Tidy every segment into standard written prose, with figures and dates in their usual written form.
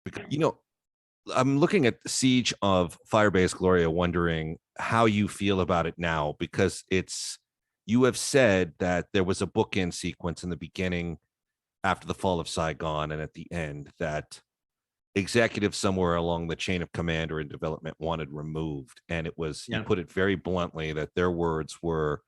Because, I'm looking at the Siege of Firebase, Gloria, wondering how you feel about it now, because you have said that there was a bookend sequence in the beginning after the fall of Saigon and at the end that executives somewhere along the chain of command or in development wanted removed. And it was, you put it very bluntly, that their words were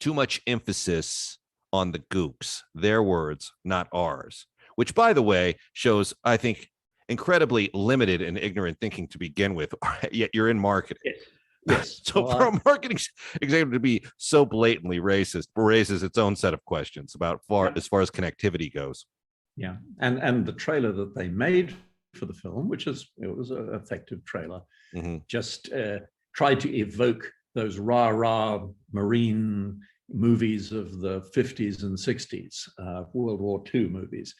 too much emphasis on the gooks, their words, not ours, which, by the way, shows, I think, incredibly limited and ignorant thinking to begin with, yet you're in marketing. Yes. So for a marketing executive to be so blatantly racist raises its own set of questions about as far as connectivity goes. Yeah, and the trailer that they made for the film, it was an effective trailer, just tried to evoke those rah-rah Marine movies of the 50s and 60s, World War II movies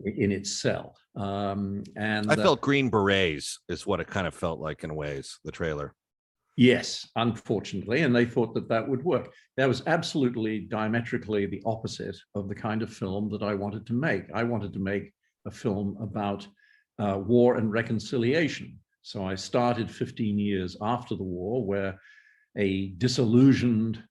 in its cell. And I felt Green Berets is what it kind of felt like in ways, the trailer. Yes, unfortunately, and they thought that would work. That was absolutely diametrically the opposite of the kind of film that I wanted to make. I wanted to make a film about war and reconciliation. So I started 15 years after the war, where a disillusioned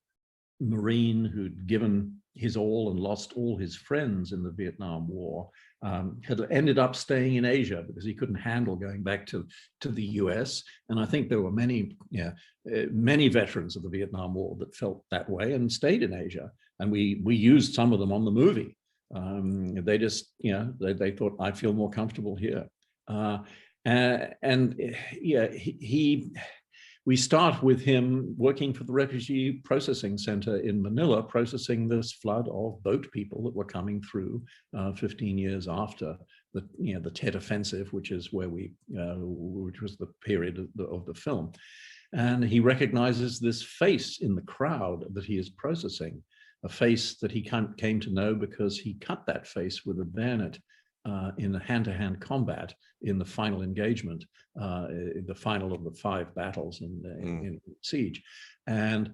Marine who'd given his all and lost all his friends in the Vietnam War had ended up staying in Asia because he couldn't handle going back to the US. And I think there were many veterans of the Vietnam War that felt that way and stayed in Asia. And we used some of them on the movie. They just, they thought, I feel more comfortable here. We start with him working for the Refugee Processing Center in Manila, processing this flood of boat people that were coming through 15 years after the Tet Offensive, which is where which was the period of the film. And he recognizes this face in the crowd that he is processing, a face that he came to know because he cut that face with a bayonet in a hand-to-hand combat in the final engagement, the final of the 5 battles in Siege. And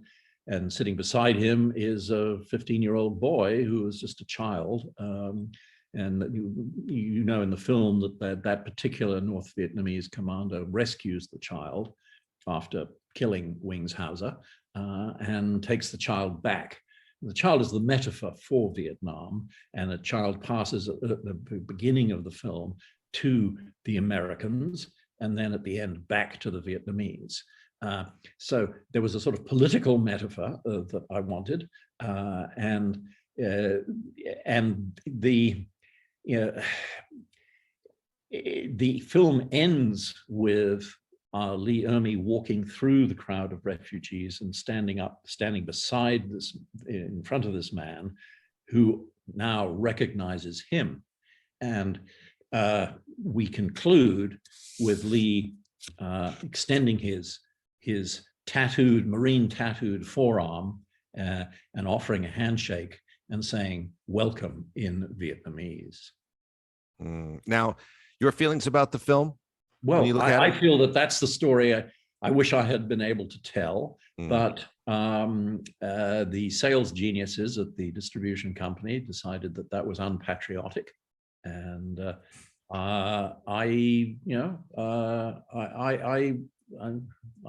sitting beside him is a 15-year-old boy who was just a child. And you know in the film that particular North Vietnamese commander rescues the child after killing Wings Hauser and takes the child back. The child is the metaphor for Vietnam, and a child passes at the beginning of the film to the Americans, and then at the end back to the Vietnamese. So there was a sort of political metaphor that I wanted, and the film ends with Lee Ermey walking through the crowd of refugees and standing beside this, in front of this man who now recognizes him. And we conclude with Lee extending his Marine tattooed forearm and offering a handshake and saying, "Welcome" in Vietnamese. Now, your feelings about the film? Well, I feel that that's the story I wish I had been able to tell, but the sales geniuses at the distribution company decided that was unpatriotic, and I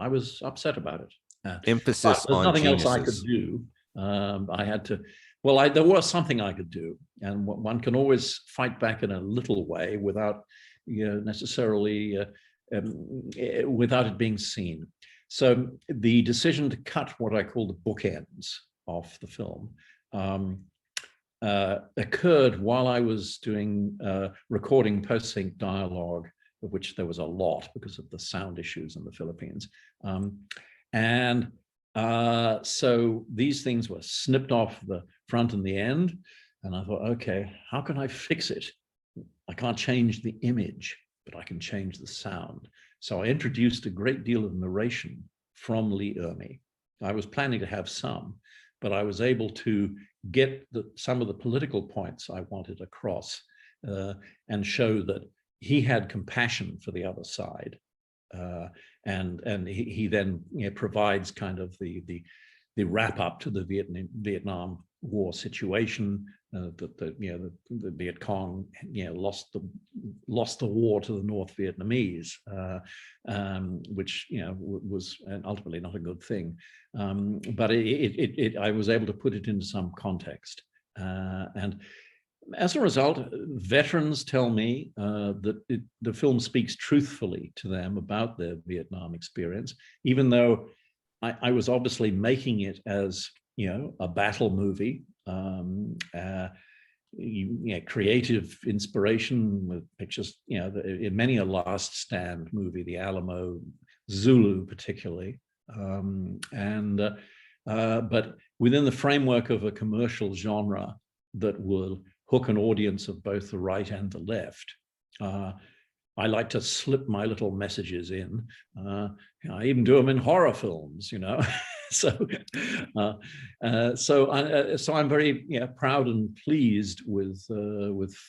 was upset about it. Emphasis on nothing geniuses. else I could do. I had to. Well, there was something I could do, and one can always fight back in a little way without necessarily without it being seen. So the decision to cut what I call the bookends off the film occurred while I was doing recording post-sync dialogue, of which there was a lot because of the sound issues in the Philippines. So these things were snipped off the front and the end. And I thought, okay, how can I fix it? I can't change the image, but I can change the sound. So I introduced a great deal of narration from Lee Ermey. I was planning to have some, but I was able to get some of the political points I wanted across and show that he had compassion for the other side. And he then provides kind of the wrap up to the Vietnam War situation, that the Viet Cong lost lost the war to the North Vietnamese, which was ultimately not a good thing. But I was able to put it into some context, and as a result, veterans tell me that the film speaks truthfully to them about their Vietnam experience, even though I was obviously making it as a battle movie. Creative inspiration with pictures, in many a Last Stand movie, The Alamo, Zulu particularly, but within the framework of a commercial genre that will hook an audience of both the right and the left. I like to slip my little messages in. I even do them in horror films, So I'm very proud and pleased with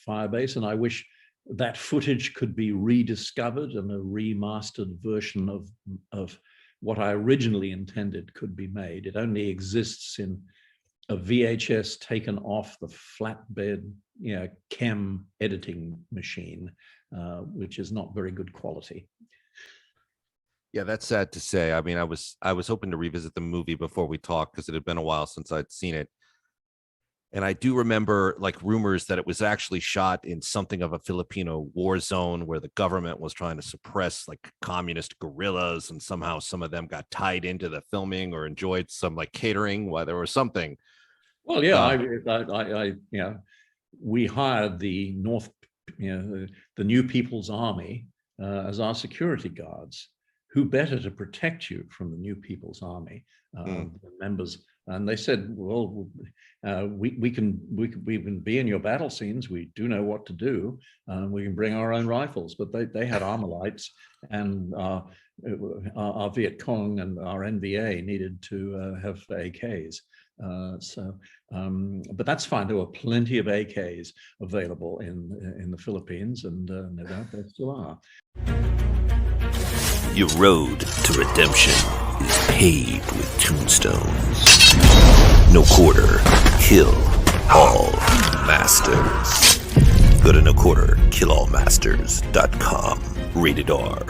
Firebase, and I wish that footage could be rediscovered and a remastered version of what I originally intended could be made. It only exists in a VHS taken off the flatbed, chem editing machine, which is not very good quality. Yeah, that's sad to say. I mean, I was hoping to revisit the movie before we talked because it had been a while since I'd seen it. And I do remember rumors that it was actually shot in something of a Filipino war zone where the government was trying to suppress communist guerrillas, and somehow some of them got tied into the filming or enjoyed some catering while there was something. Well, yeah, we hired the the New People's Army as our security guards. Who better to protect you from the New People's Army members? And they said, well, we can be in your battle scenes. We do know what to do. We can bring our own rifles. But they had Armalite, and our Viet Cong and our NVA needed to have AKs. But that's fine. There were plenty of AKs available in the Philippines, and no doubt there still are. Your road to redemption is paved with tombstones. No quarter, kill all masters. Go to noquarterkillallmasters.com. Rated R.